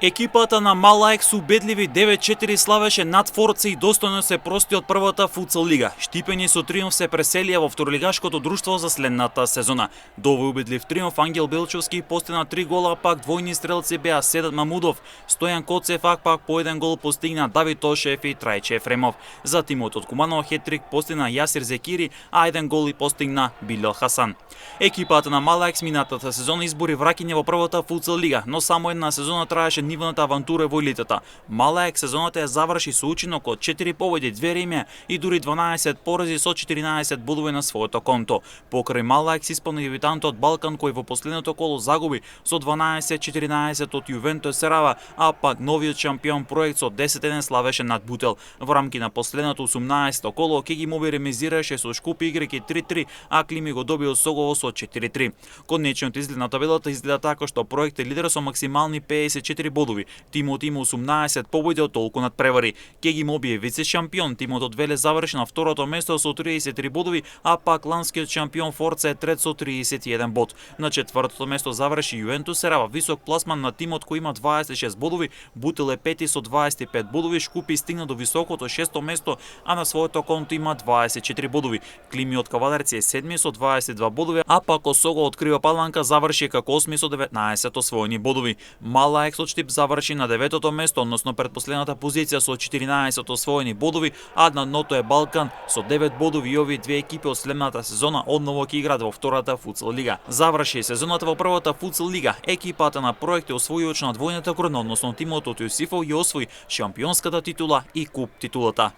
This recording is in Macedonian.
Екипата на Малаек со убедливи 9-4 славеше над Форца и достојно се прости од првата футсал лига. Штипени со триумф се преселија во второлигашкото друштво за следната сезона. До овој убедлив триумф Ангел Белчовски постигна 3 гола, пак двојни стрелци беа Седат Мамудов, Стојан Коцев, пак по еден гол постигна Давид Тошев и Трајче Ефремов. За тимот од Куманово хетрик постигна Јасир Зекири, а еден гол и постигна Билел Хасан. Екипата на Малаек минатата сезона избори враќање во првата футсал лига, но само една сезона траеше нивната авантура во елитата. Малаек сезоната ја заврши со учинок од 4 победи, 2 ремија и дури 12 порази со 14 бодови на своето конто. Покрај Малаек се исполни дебютантот Балкан кој во последното коло загуби со 12-14 од Јувентус Серава, а пак новиот шампион проект со 10-1 славеше над Бутел. Во рамки на последното 18-то коло Кегимоби ремизираше со Шкуп играјќи 3-3, а Клими го добил Согово со 4-3. Конечниот изглед на табелата изгледа така што проект е лидер со максимални 54 бодови. Тимот има 18 победи од толку надпревари. Кегимоби е вице шампион, тимот од Велес заврши на второто место со 33 бодови, а пак ланскиот шампион Форца е трет со 31 бод. На четвртото место заврши Јувентус Серава, висок пласман на тимот кој има 26 бодови, Бутел е пети со 25 бодови, Шкупи стигна до високото шесто место, а на своето конто има 24 бодови. Клими од Кавадарци е седми со 22 бодови, а пак Осого од Крива Паланка заврши како осми со 19 освоени бодови. Малаек со Штип заврши на 9-то место, односно предпоследната позиција со 14 освоени бодови, а на дното е Балкан со 9 бодови и овие две екипи од следната сезона одново ќе играат во втората футсал лига. Заврши сезоната во првата футсал лига. Екипата на проект е освојувач на двојната корона, односно тимот од Јосифов ја освои шампионската титула и куп титулата.